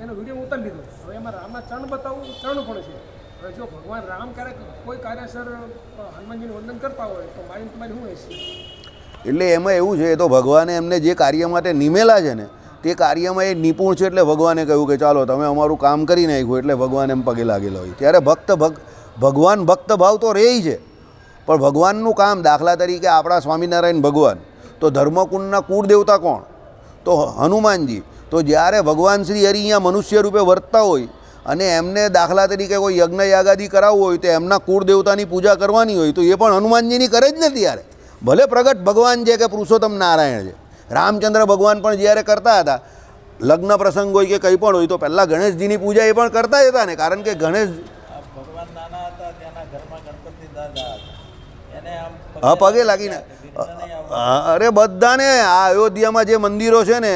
એનો વિડીયો ઉતારી લીધો. હવે એમાં રામના ચરણ બતાવું, ચરણ પણ છે. હવે જો ભગવાન રામ ક્યારેક કોઈ કાર્યસર હનુમાનજીનું વંદન કરતા હોય તો મારી તમારી શું હશે? એટલે એમાં એવું છે, એ તો ભગવાને એમને જે કાર્ય માટે નિમેલા છે ને તે કાર્યમાં એ નિપુણ છે, એટલે ભગવાને કહ્યું કે ચાલો તમે અમારું કામ કરી નાખ્યું, એટલે ભગવાન એમ પગે લાગેલા હોય. ત્યારે ભગવાન ભક્ત ભાવ તો રહે છે, પણ ભગવાનનું કામ, દાખલા તરીકે આપણા સ્વામિનારાયણ ભગવાન તો ધર્મકુંડના કુળદેવતા કોણ? તો હનુમાનજી. તો જ્યારે ભગવાન શ્રી હરિ અહીંયા મનુષ્ય રૂપે વર્તતા હોય અને એમને દાખલા તરીકે કોઈ યજ્ઞ યાગાદી કરાવવું હોય તો એમના કુળદેવતાની પૂજા કરવાની હોય તો એ પણ હનુમાનજીની કરે જ નથી. ત્યારે ભલે પ્રગટ ભગવાન છે કે પુરુષોત્તમ નારાયણ છે, રામચંદ્ર ભગવાન પણ જ્યારે કરતા હતા લગ્ન પ્રસંગ હોય કે કંઈ પણ હોય તો પહેલાં ગણેશજીની પૂજા એ પણ કરતા જ હતા ને, કારણ કે ગણેશ ભગવાન નાના હતા ત્યાંના ઘરમાં ગણપતિ દાદા એને આમ હા પગે લાગીને. અરે બધાને આ અયોધ્યામાં જે મંદિરો છે ને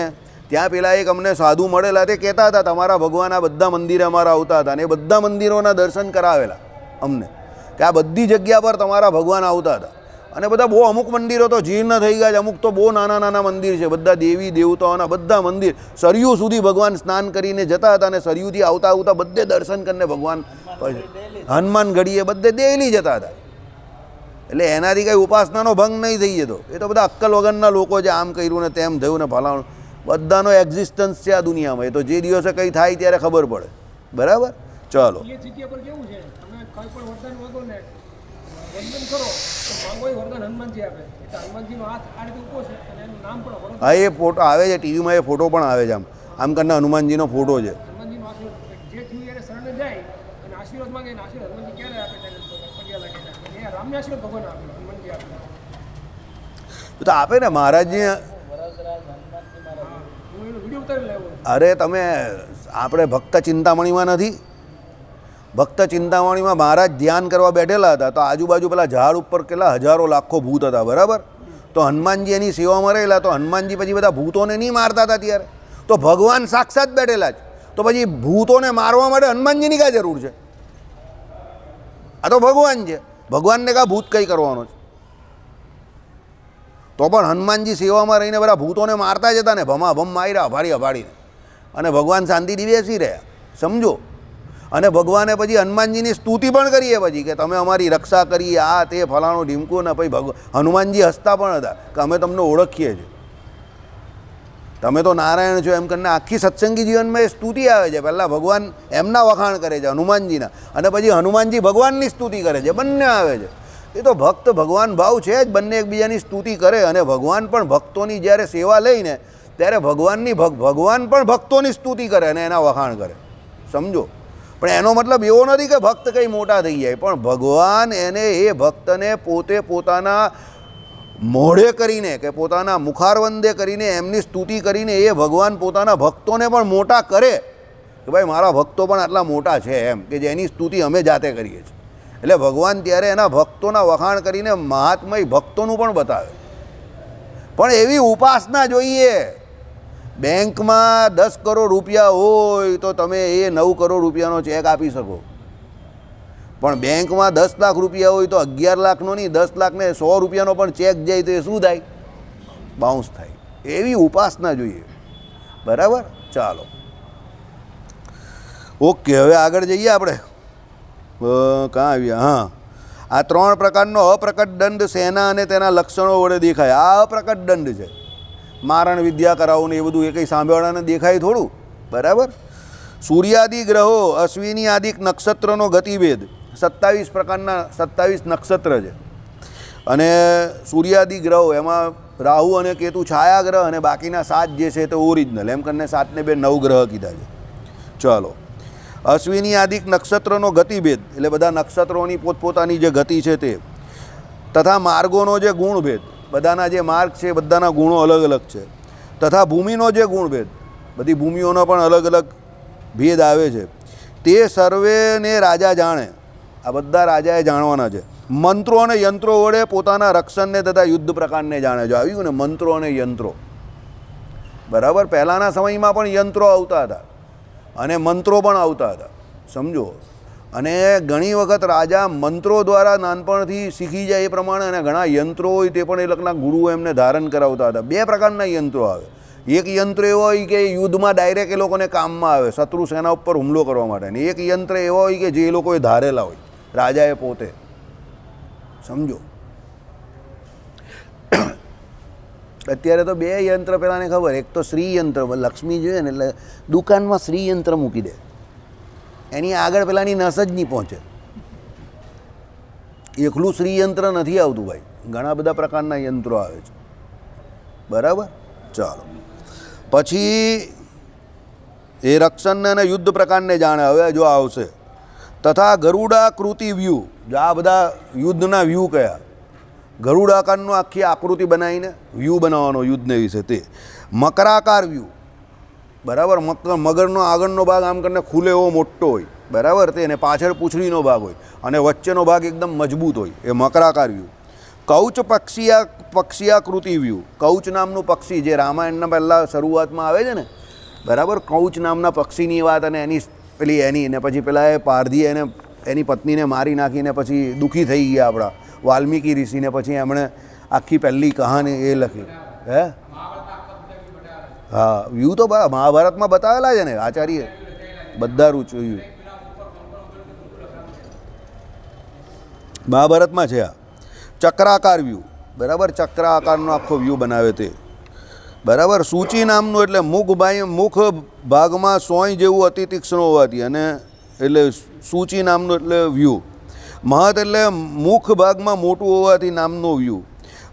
ત્યાં પેલા એક અમને સાધુ મળેલા, તે કહેતા હતા તમારા ભગવાન આ બધા મંદિરે અમારા આવતા હતા, અને એ બધા મંદિરોના દર્શન કરાવેલા અમને કે આ બધી જગ્યા પર તમારા ભગવાન આવતા હતા. અને બધા બહુ અમુક મંદિરો તો જીર્ણ થઈ ગયા છે, અમુક તો બહુ નાના નાના મંદિર છે, બધા દેવી દેવતાઓના બધા મંદિર. સરયુ સુધી ભગવાન સ્નાન કરીને જતા હતા અને સરયુથી આવતા આવતા બધે દર્શન કરીને ભગવાન હનુમાન ઘડીએ બધે ડેલી જતા હતા. એટલે એનાથી કંઈ ઉપાસનાનો ભંગ નહીં થઈ જતો. એ તો બધા અક્કલ વગરના લોકો છે, આમ કર્યું ને તેમ થયું ને ફલાણું. બધાનો એક્ઝિસ્ટન્સ છે આ દુનિયામાં. એ તો જે દિવસે કંઈ થાય ત્યારે ખબર પડે. બરાબર? ચાલો. એ જગ્યા પર કેવું છે, તમે કોઈ પણ વરદાન માંગો ને વંદન કરો તો માંગો એ વરદાન હનુમાનજી આપે. એટલે હનુમાનજીનો હાથ આ રીતે ઊભો છે અને એનું નામ પણ વરદાન. હા, એ ફોટો આવે છે ટીવીમાં, એ ફોટો પણ આવે છે. આમ કરીને હનુમાનજીનો ફોટો છે. હનુમાનજીનો આશીર્વાદ જે થયું એને શરણે જાય અને આશીર્વાદ માંગે એને આશીર્વાદ હનુમાનજી ક્યારે આપે? ત્યારે પગ્યા લાગે છે. એ રામને આશીર્વાદ ભગવાન આપે, હનુમાનજી આપે. તો આપે ને મહારાજજી. હું એનો વિડીયો ઉતારી લાવ્યો. અરે તમે આપણે ભક્ત ચિંતામણીમાં નથી? ભક્ત ચિંતામણીમાં મહારાજ ધ્યાન કરવા બેઠેલા હતા તો આજુબાજુ પેલા ઝાડ ઉપર કેટલા હજારો લાખો ભૂત હતા, બરાબર? તો હનુમાનજી એની સેવામાં રહેલા, તો હનુમાનજી પછી બધા ભૂતોને નહીં મારતા હતા ત્યારે. તો ભગવાન સાક્ષાત બેઠેલા જ, તો પછી ભૂતોને મારવા માટે હનુમાનજીની કાંઈ જરૂર છે? આ તો ભગવાન છે, ભગવાનને કાં ભૂત કંઈ કરવાનો છે? તો પણ હનુમાનજી સેવામાં રહીને બધા ભૂતોને મારતા જ હતા ને, ભમાભમ માર્યા અભાડી અભાડીને, અને ભગવાન શાંતિથી બેસી રહ્યા. સમજો? અને ભગવાને પછી હનુમાનજીની સ્તુતિ પણ કરીએ પછી કે તમે અમારી રક્ષા કરી, આ તે ફલાણું ઢીમકું ને. પછી હનુમાનજી હસતા પણ હતા કે અમે તમને ઓળખીએ છીએ. તમે તો નારાયણ છો એમ કરીને આખી સત્સંગી જીવનમાં એ સ્તુતિ આવે છે. પહેલાં ભગવાન એમના વખાણ કરે છે હનુમાનજીના, અને પછી હનુમાનજી ભગવાનની સ્તુતિ કરે છે, બંને આવે છે. એ તો ભક્ત ભગવાન ભાવ છે જ, બંને એકબીજાની સ્તુતિ કરે. અને ભગવાન પણ ભક્તોની જ્યારે સેવા લઈને ત્યારે ભગવાન પણ ભક્તોની સ્તુતિ કરે અને એના વખાણ કરે, સમજો. પણ એનો મતલબ એવો નથી કે ભક્ત કંઈ મોટા થઈ જાય, પણ ભગવાન એને એ ભક્તને પોતે પોતાના મોઢે કરીને કે પોતાના મુખારવંદે કરીને એમની સ્તુતિ કરીને એ ભગવાન પોતાના ભક્તોને પણ મોટા કરે કે ભાઈ મારા ભક્તો પણ આટલા મોટા છે એમ, કે જેની સ્તુતિ અમે જાતે કરીએ છીએ. એટલે ભગવાન ત્યારે એના ભક્તોના વખાણ કરીને મહાત્મય ભક્તોનું પણ બતાવે. પણ એવી ઉપાસના જોઈએ. બેંકમાં 10 કરોડ રૂપિયા હોય તો તમે એ 9 કરોડ રૂપિયાનો ચેક આપી શકો, પણ બેંકમાં 10 લાખ રૂપિયા હોય તો 11 લાખનો નહીં, 10 લાખને 100 રૂપિયાનો પણ ચેક જાય તો એ શું થાય? બાઉન્સ થાય. એવી ઉપાસના જોઈએ. બરાબર, ચાલો ઓકે. હવે આગળ જઈએ આપણે. ક્યાં આવ્યા? હા, આ 3 પ્રકારનો અપ્રકટ દંડ શેના અને તેના લક્ષણો વડે દેખાય. આ અપ્રકટ દંડ છે. મારણ વિદ્યા કરાવો ને એ બધું એ કંઈ સાંભળવાને દેખાય થોડું. બરાબર. સૂર્યાદિ ગ્રહો, અશ્વિની આદિક નક્ષત્રનો ગતિભેદ. 27 પ્રકારના 27 નક્ષત્ર છે, અને સૂર્યાદિ ગ્રહો એમાં રાહુ અને કેતુ છાયા ગ્રહ, અને બાકીના 7 જે છે તે ઓરિજિનલ. એમ કરીને 7 ને 2 9 ગ્રહ કીધા છે. ચાલો. અશ્વિની આદિક નક્ષત્રનો ગતિભેદ એટલે બધા નક્ષત્રોની પોતપોતાની જે ગતિ છે તે, તથા માર્ગોનો જે ગુણભેદ, બધાના જે માર્ગ છે બધાના ગુણો અલગ અલગ છે, તથા ભૂમિનો જે ગુણભેદ, બધી ભૂમિઓનો પણ અલગ અલગ ભેદ આવે છે. તે સર્વેને રાજા જાણે. આ બધા રાજાએ જાણવાના છે. મંત્રો અને યંત્રો વડે પોતાના રક્ષણને તથા યુદ્ધ પ્રકારને જાણે. જો આવ્યું ને મંત્રો અને યંત્રો. બરાબર. પહેલાંના સમયમાં પણ યંત્રો આવતા હતા અને મંત્રો પણ આવતા હતા, સમજો. અને ઘણી વખત રાજા મંત્રો દ્વારા નાનપણથી શીખી જાય એ પ્રમાણે, અને ઘણા યંત્રો હોય તે પણ એ લોકોના ગુરુઓ એમને ધારણ કરાવતા હતા. 2 પ્રકારના યંત્રો આવે. એક યંત્ર એવો હોય કે યુદ્ધમાં ડાયરેક્ટ એ લોકોને કામમાં આવે, શત્રુ સેના ઉપર હુમલો કરવા માટે. અને એક યંત્ર એવો હોય કે જે એ લોકોએ ધારેલા હોય, રાજાએ પોતે, સમજો. અત્યારે તો 2 યંત્ર પહેલાંને ખબર. એક તો શ્રી યંત્ર, લક્ષ્મી જોઈએ ને એટલે દુકાનમાં શ્રી યંત્ર મૂકી દે, એની આગળ પેલાની નસ જ નહીં પહોંચે. એકલું શ્રી યંત્ર નથી આવતું ભાઈ, ઘણા બધા પ્રકારના યંત્રો આવે છે. બરાબર, ચાલો. પછી એ રક્ષણને અને યુદ્ધ પ્રકારને જાણે. હવે જો આવશે. તથા ગરુડાકૃતિ વ્યૂ. જો આ બધા યુદ્ધના વ્યૂ કયા? ગરુડાકારનો આખી આકૃતિ બનાવીને વ્યૂ બનાવવાનો યુદ્ધને વિશે તે. મકરાકાર વ્યૂ. બરાબર. મગરનો આગળનો ભાગ આમ કરીને ખુલે એવો મોટો હોય, બરાબર, તે, અને પાછળ પૂંછડીનો ભાગ હોય, અને વચ્ચેનો ભાગ એકદમ મજબૂત હોય, એ મકરાકાર વ્યૂ. કૌચ પક્ષીયાકૃતિ વ્યૂ. કૌચ નામનું પક્ષી જે રામાયણના પહેલાં શરૂઆતમાં આવે છે ને, બરાબર, કૌચ નામના પક્ષીની વાત, અને એની ને પછી પેલા એ પારધી એને એની પત્નીને મારી નાખીને પછી દુઃખી થઈ ગયા આપણા વાલ્મીકી ઋષિને. પછી એમણે આખી પહેલી કહાની એ લખી. હે, હા, વ્યૂ તો મહાભારતમાં બતાવેલા છે ને આચાર્ય, બધા રૂચોયું મહાભારતમાં છે. આ ચક્રાકાર વ્યૂ. બરાબર, ચક્ર આકારનો આખો વ્યૂ બનાવે તે. બરાબર. સૂચિ નામનું એટલે મુખ ભાગમાં સોય જેવું અતિ તીક્ષ્ણ હોવાથી, અને એટલે સૂચિ નામનું એટલે વ્યૂ. મહત એટલે મુખ ભાગમાં મોટું હોવાથી નામનો વ્યૂ.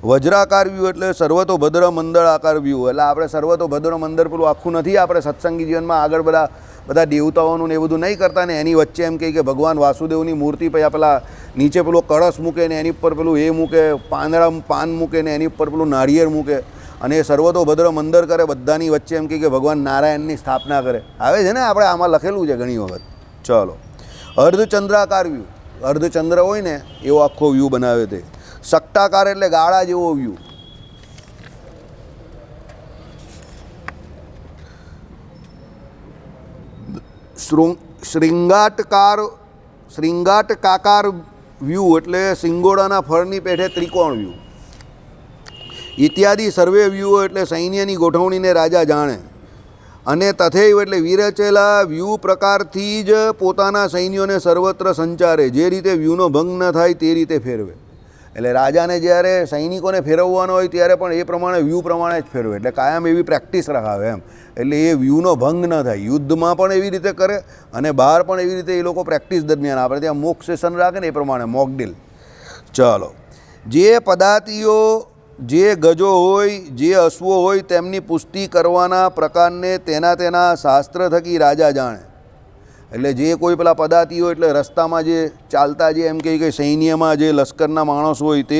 વજ્રાકાર વ્યૂ એટલે સર્વતોભદ્ર મંડળ આકાર વ્યૂ. એટલે આપણે સર્વતોભદ્ર મંડળ પેલું આખું નથી આપણે સત્સંગી જીવનમાં આગળ બધા દેવતાઓનું ને એ બધું નહીં કરતા ને, એની વચ્ચે એમ કહે કે ભગવાન વાસુદેવની મૂર્તિ પછી પેલા નીચે પેલો કળશ મૂકે ને એની ઉપર પેલું એ મૂકે, પાન મૂકે ને એની ઉપર પેલું નાળિયેર મૂકે, અને એ સર્વતોભદ્ર મંદિર કરે બધાની વચ્ચે. એમ કે ભગવાન નારાયણની સ્થાપના કરે. આવે છે ને, આપણે આમાં લખેલું છે ઘણી વખત. ચાલો. અર્ધચંદ્રાકાર વ્યૂ. અર્ધચંદ્ર હોય ને એવો આખો વ્યૂ બનાવે તે. સટ્ટાકાર એટલે ગાળા જેવો વ્યૂ. શ્રીંગાટકાકાર વ્યૂ એટલે સિંગોડાના ફળની પેઠે ત્રિકોણ વ્યૂ. ઇત્યાદિ સર્વે વ્યૂઓ એટલે સૈન્યની ગોઠવણીને રાજા જાણે. અને તથૈવ એટલે વિરચેલા વ્યૂ પ્રકારથી જ પોતાના સૈન્યોને સર્વત્ર સંચારે. જે રીતે વ્યૂનો ભંગ ન થાય તે રીતે ફેરવે. એટલે રાજાને જ્યારે સૈનિકોને ફેરવવાનો હોય ત્યારે પણ એ પ્રમાણે વ્યૂ પ્રમાણે જ ફેરવે, એટલે કાયમ એવી પ્રેક્ટિસ રખાવે એમ, એટલે એ વ્યૂનો ભંગ ન થાય. યુદ્ધમાં પણ એવી રીતે કરે અને બહાર પણ એવી રીતે એ લોકો પ્રેક્ટિસ દરમિયાન આપણે ત્યાં મોક સેશન રાખે ને એ પ્રમાણે મોક ડ્રીલ. ચાલો, જે પદાતિઓ જે ગજો હોય જે અશ્વો હોય તેમની પુષ્ટિ કરવાના પ્રકારને તેના શાસ્ત્ર થકી રાજા જાણે. એટલે જે કોઈ પેલા પદાતિઓ એટલે રસ્તામાં જે ચાલતા જે એમ કહે કે સૈન્યમાં જે લશ્કરના માણસો હોય તે,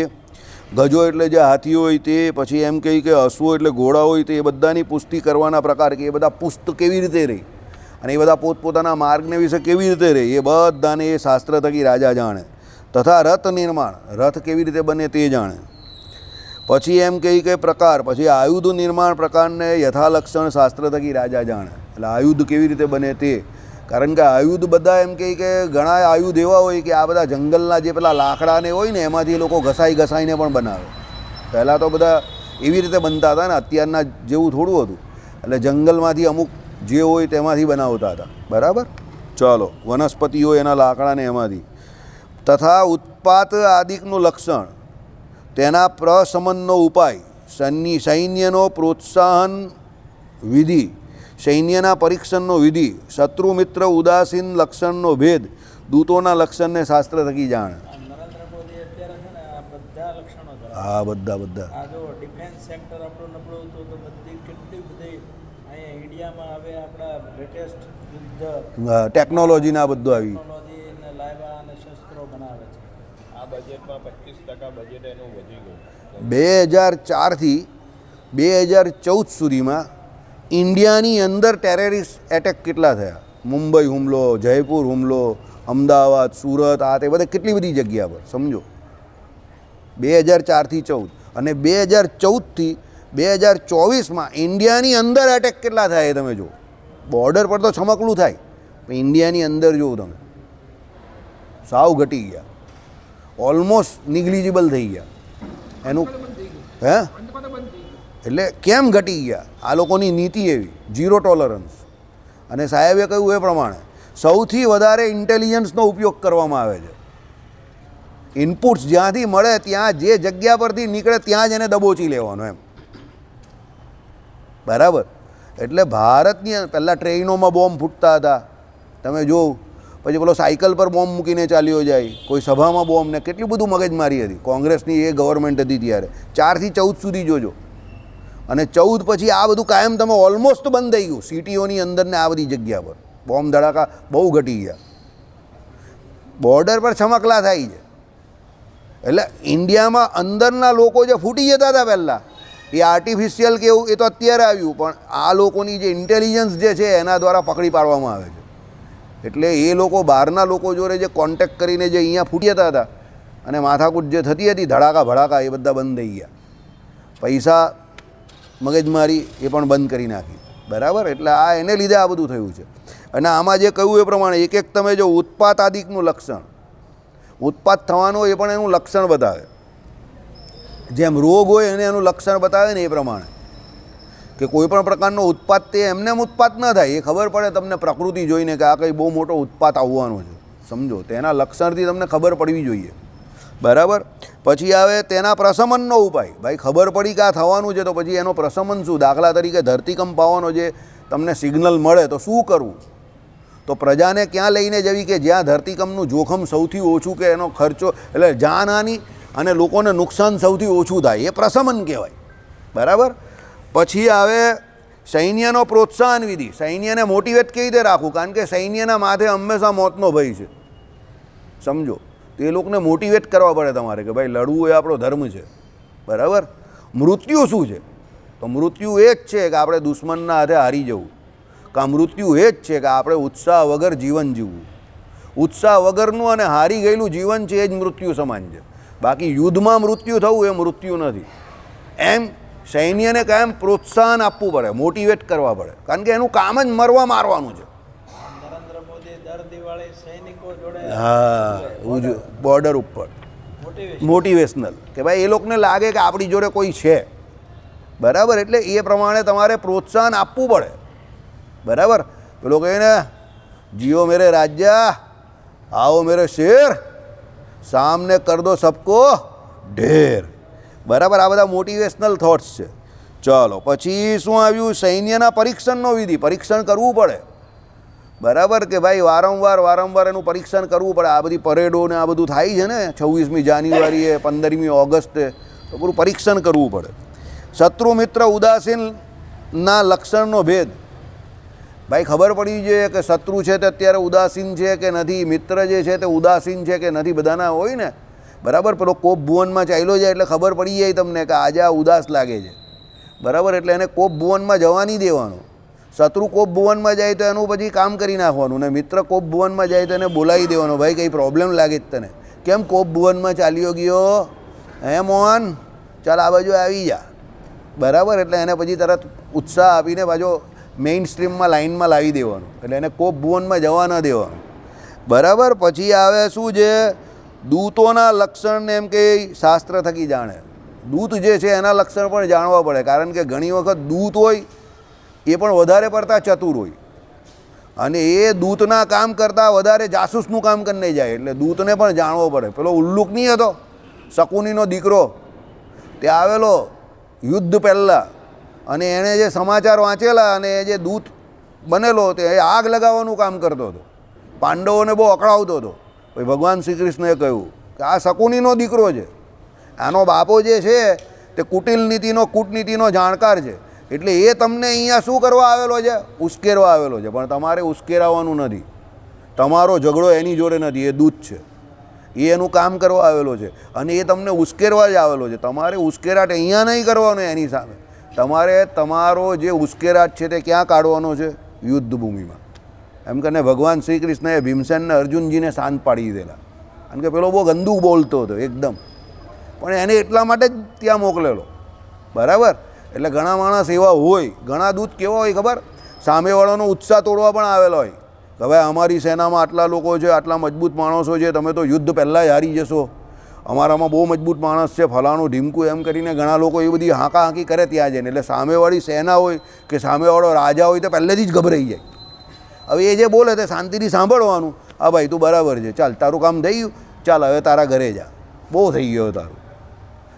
ગજો એટલે જે હાથીઓ હોય તે, પછી એમ કહે કે અશ્વો એટલે ઘોડા હોય તે, એ બધાની પુષ્ટિ કરવાના પ્રકાર કે એ બધા પુષ્ટ કેવી રીતે રહી અને એ બધા પોતપોતાના માર્ગને વિશે કેવી રીતે રહે એ બધાને એ શાસ્ત્ર થકી રાજા જાણે. તથા રથ નિર્માણ, રથ કેવી રીતે બને તે જાણે. પછી એમ કહી કે પ્રકાર, પછી આયુધ નિર્માણ પ્રકારને યથાલક્ષણ શાસ્ત્ર થકી રાજા જાણે. એટલે આયુધ કેવી રીતે બને તે, કારણ કે આયુધ બધા એમ કહે કે ઘણા આયુધ એવા હોય કે આ બધા જંગલના જે પેલા લાકડાને હોય ને એમાંથી લોકો ઘસાઈને પણ બનાવે. પહેલાં તો બધા એવી રીતે બનતા હતા ને, અત્યારના જેવું થોડું હતું. એટલે જંગલમાંથી અમુક જે હોય તેમાંથી બનાવતા હતા. બરાબર. ચાલો, વનસ્પતિઓ એના લાકડાને એમાંથી. તથા ઉત્પાત આદિકનું લક્ષણ, તેના પ્રશમનનો ઉપાય, સૈન્યનો પ્રોત્સાહન વિધિ, સૈન્યના પરીક્ષણનો વિધિ, શત્રુ મિત્ર ઉદાસીન લક્ષણનો ભેદ, દૂતોના લક્ષણને શાસ્ત્ર થકી જાણે. નરેન્દ્ર મોદી અત્યારે છે ને આ બધા લક્ષણો ધરાવે. હા, બધા આ જો ડિફેન્સ સેક્ટર આપણું નબળું હતું તો બધી કેટલી બધી અહીંયા ઇન્ડિયામાં હવે આપણા લેટેસ્ટ યુદ્ધ ટેકનોલોજીના બધું આવી. ટેકનોલોજીને લાવ્યા અને શસ્ત્રો બનાવે છે. આ બજેટમાં 25% બજેટ એનું વધી ગયું. 2004થી 2014 સુધીમાં ઇન્ડિયાની અંદર ટેરરિસ્ટ એટેક કેટલા થયા? મુંબઈ હુમલો, જયપુર હુમલો, અમદાવાદ, સુરત, આ તે બધે કેટલી બધી જગ્યા પર સમજો. 2004થી 14 અને 2014થી 2024માં ઇન્ડિયાની અંદર એટેક કેટલા થાય એ તમે જુઓ. બોર્ડર પર તો છમકલું થાય પણ ઇન્ડિયાની અંદર જુઓ તમે, સાવ ઘટી ગયા, ઓલમોસ્ટ નિગ્લિજિબલ થઈ ગયા. એનું હે એટલે કેમ ઘટી ગયા? આ લોકોની નીતિ એવી, ઝીરો ટોલરન્સ. અને સાહેબે કહ્યું એ પ્રમાણે સૌથી વધારે ઇન્ટેલિજન્સનો ઉપયોગ કરવામાં આવે છે. ઇનપુટ્સ જ્યાંથી મળે ત્યાં જે જગ્યા પરથી નીકળે ત્યાં જ એને દબોચી લેવાનો એમ. બરાબર. એટલે ભારતની પહેલાં ટ્રેનોમાં બોમ્બ ફૂટતા હતા તમે જોવ, પછી પેલો સાયકલ પર બોમ્બ મૂકીને ચાલ્યો જાય, કોઈ સભામાં બોમ્બ, ને કેટલી બધું મગજમારી હતી કોંગ્રેસની એ ગવર્મેન્ટ હતી ત્યારે. 4થી 14 સુધી જોજો. અને 14 પછી આ બધું કાયમ તમે ઓલમોસ્ટ બંધ થઈ ગયું. સિટીઓની અંદર ને આ બધી જગ્યા પર બોમ્બ ધડાકા બહુ ઘટી ગયા. બોર્ડર પર છમકલા થાય છે. એટલે ઇન્ડિયામાં અંદરના લોકો જે ફૂટી જતા હતા પહેલાં, એ આર્ટિફિશિયલ કે એવું એ તો અત્યારે આવ્યું, પણ આ લોકોની જે ઇન્ટેલિજન્સ જે છે એના દ્વારા પકડી પાડવામાં આવે છે. એટલે એ લોકો બહારના લોકો જોડે જે કોન્ટેક્ટ કરીને જે અહીંયા ફૂટી જતા હતા અને માથાકૂટ જે થતી હતી, ધડાકા ભડાકા, એ બધા બંધ થઈ ગયા. પૈસા મગજમારી એ પણ બંધ કરી નાખી. બરાબર. એટલે આ એને લીધે આ બધું થયું છે. અને આમાં જે કહ્યું એ પ્રમાણે એક એક તમે જો ઉત્પાત આદિકનું લક્ષણ, ઉત્પાત થવાનો એ પણ એનું લક્ષણ બતાવે. જેમ રોગ હોય એને એનું લક્ષણ બતાવે ને એ પ્રમાણે કે કોઈ પણ પ્રકારનો ઉત્પાત તે એમને એમ ઉત્પાત ન થાય. એ ખબર પડે તમને પ્રકૃતિ જોઈને કે આ કંઈ બહુ મોટો ઉત્પાત આવવાનો છે, સમજો. તેના લક્ષણથી તમને ખબર પડવી જોઈએ. બરાબર. પછી આવે તેના પ્રશમનનો ઉપાય. ભાઈ ખબર પડી કે આ થવાનું છે તો પછી એનો પ્રશમન શું? દાખલા તરીકે ધરતીકંપ આવવાનો જે તમને સિગ્નલ મળે તો શું કરવું? તો પ્રજાને ક્યાં લઈને જવી કે જ્યાં ધરતીકંપનું જોખમ સૌથી ઓછું કે એનો ખર્ચો એટલે જાનહાની અને લોકોને નુકસાન સૌથી ઓછું થાય, એ પ્રશમન કહેવાય. બરાબર. પછી આવે સૈન્યનો પ્રોત્સાહન વિધિ. સૈન્યને મોટિવેટ કેવી રીતે રાખવું? કારણ કે સૈન્યના માથે હંમેશા મોતનો ભય છે, સમજો. તો એ લોકોને મોટિવેટ કરવા પડે તમારે કે ભાઈ લડવું એ આપણો ધર્મ છે. બરાબર. મૃત્યુ શું છે? તો મૃત્યુ એ જ છે કે આપણે દુશ્મનના હાથે હારી જવું. કાં મૃત્યુ એ જ છે કે આપણે ઉત્સાહ વગર જીવન જીવવું. ઉત્સાહ વગરનું અને હારી ગયેલું જીવન છે એ જ મૃત્યુ સમાન છે. બાકી યુદ્ધમાં મૃત્યુ થવું એ મૃત્યુ નથી. એમ સૈન્યને કાયમ પ્રોત્સાહન આપવું પડે, મોટિવેટ કરવા પડે, કારણ કે એનું કામ જ મરવા મારવાનું છે. નરેન્દ્ર મોદી દર દિવાળી સૈનિકો જોડે બોર્ડર ઉપર મોટિવેશનલ કે ભાઈ એ લોકોને લાગે કે આપણી જોડે કોઈ છે. બરાબર. એટલે એ પ્રમાણે તમારે પ્રોત્સાહન આપવું પડે. બરાબર. પેલો કહે ને, જીઓ મેરે રાજ્ય, आओ मेरे शेर, सामने कर दो सबको, ઢેર. બરાબર, આ બધા મોટિવેશનલ થોટ્સ છે. ચલો પછી શું આવ્યું? સૈન્યના પરીક્ષણનો વિધિ. પરીક્ષણ કરવું પડે, બરાબર કે ભાઈ, વારંવાર એનું પરીક્ષણ કરવું પડે. આ બધી પરેડો ને આ બધું થાય છે ને 26મી જાન્યુઆરીએ, 15મી ઓગસ્ટે, તો પૂરું પરીક્ષણ કરવું પડે. શત્રુ મિત્ર ઉદાસીનના લક્ષણનો ભેદ. ભાઈ ખબર પડી જોઈએ કે શત્રુ છે તે અત્યારે ઉદાસીન છે કે નથી, મિત્ર જે છે તે ઉદાસીન છે કે નથી. બધાના હોય ને, બરાબર. પેલો કોપ ભુવનમાં ચાલ્યો જાય એટલે ખબર પડી જાય તમને કે આજે આ ઉદાસ લાગે છે, બરાબર. એટલે એને કોપ ભુવનમાં જવા નહીં દેવાનું. શત્રુ કોપ ભુવનમાં જાય તો એનું પછી કામ કરી નાખવાનું, ને મિત્ર કોપ ભુવનમાં જાય તો એને બોલાવી દેવાનો, ભાઈ કંઈ પ્રોબ્લેમ લાગે જ તને, કેમ કોપ ભુવનમાં ચાલ્યો ગયો, હે મોહન, ચાલ આ બાજુ આવી જા, બરાબર. એટલે એને પછી તરત ઉત્સાહ આપીને પાછો મેઇન સ્ટ્રીમમાં લાઇનમાં લાવી દેવાનું, એટલે એને કોપ ભુવનમાં જવા ન દેવાનું, બરાબર. પછી આવે શું છે? દૂતોના લક્ષણને એમ કે શાસ્ત્ર થકી જાણે. દૂત જે છે એના લક્ષણ પણ જાણવા પડે, કારણ કે ઘણી વખત દૂત હોય એ પણ વધારે પડતા ચતુર હોય, અને એ દૂતના કામ કરતાં વધારે જાસૂસનું કામ કરીને જાય, એટલે દૂતને પણ જાણવો પડે. પેલો ઉલ્લુક નહીં હતો, શકુનીનો દીકરો, તે આવેલો યુદ્ધ પહેલાં, અને એણે જે સમાચાર વાંચેલા અને એ જે દૂત બનેલો તે આગ લગાવવાનું કામ કરતો હતો, પાંડવોને બહુ અકળાવતો હતો. પછી ભગવાન શ્રી કૃષ્ણએ કહ્યું કે આ શકુનીનો દીકરો છે, આનો બાપો જે છે તે કૂટનીતિનો જાણકાર છે, એટલે એ તમને અહીંયા શું કરવા આવેલો છે? ઉશ્કેરવા આવેલો છે. પણ તમારે ઉશ્કેરાવાનું નથી, તમારો ઝઘડો એની જોડે નથી, એ દૂત છે, એ એનું કામ કરવા આવેલો છે, અને એ તમને ઉશ્કેરવા જ આવેલો છે. તમારે ઉશ્કેરાટ અહીંયા નહીં કરવાનો એની સામે, તમારે તમારો જે ઉશ્કેરાટ છે તે ક્યાં કાઢવાનો છે? યુદ્ધ ભૂમિમાં. એમ કરીને ભગવાન શ્રી કૃષ્ણએ ભીમસેનને અર્જુનજીને શાંત પાડી દીધેલા, કારણ કે પેલો બહુ ગંદુ બોલતો હતો એકદમ, પણ એને એટલા માટે જ ત્યાં મોકલેલો, બરાબર. એટલે ઘણા માણસ એવા હોય, ઘણા દૂત કેવા હોય ખબર? સામેવાળાનો ઉત્સાહ તોડવા પણ આવેલો હોય કે હવે અમારી સેનામાં આટલા લોકો છે, આટલા મજબૂત માણસો છે, તમે તો યુદ્ધ પહેલાં જ હારી જશો, અમારામાં બહુ મજબૂત માણસ છે, ફલાણું ઢીમકું, એમ કરીને ઘણા લોકો એ બધી હાંકી કરે ત્યાં જઈને. એટલે સામેવાળી સેના હોય કે સામેવાળો રાજા હોય તો પહેલેથી જ ગભરાઈ જાય. હવે એ જે બોલે તે શાંતિથી સાંભળવાનું, હા ભાઈ તું બરાબર છે, ચાલ તારું કામ થઈ ગયું, ચાલ હવે તારા ઘરે જા, બહુ થઈ ગયો તારું.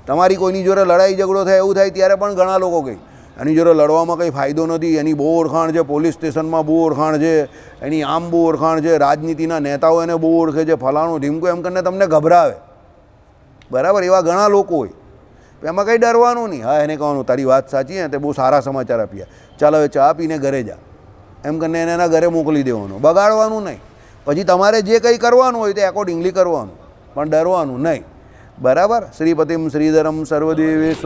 તમારી કોઈની જોડે લડાઈ ઝઘડો થાય એવું થાય ત્યારે પણ ઘણા લોકો કહે એની જોડે લડવામાં કંઈ ફાયદો નથી, એની બહુ ઓળખાણ છે, પોલીસ સ્ટેશનમાં બહુ ઓળખાણ છે, એની આમ બહુ ઓળખાણ છે, રાજનીતિના નેતાઓ એને બહુ ઓળખે છે, ફલાણું ઢીમકું, એમ કરીને તમને ગભરાવે, બરાબર. એવા ઘણા લોકો હોય, એમાં કંઈ ડરવાનું નહીં. હા, એને કહેવાનું તારી વાત સાચી ને, તે બહુ સારા સમાચાર આપ્યા, ચાલ હવે ચા પીને ઘરે જા, એમ કરીને એને એના ઘરે મોકલી દેવાનું, બગાડવાનું નહીં. પછી તમારે જે કંઈ કરવાનું હોય તે એકોર્ડિંગલી કરવાનું, પણ ડરવાનું નહીં, બરાબર. શ્રીપતિમ શ્રીધરમ સર્વદેવેશ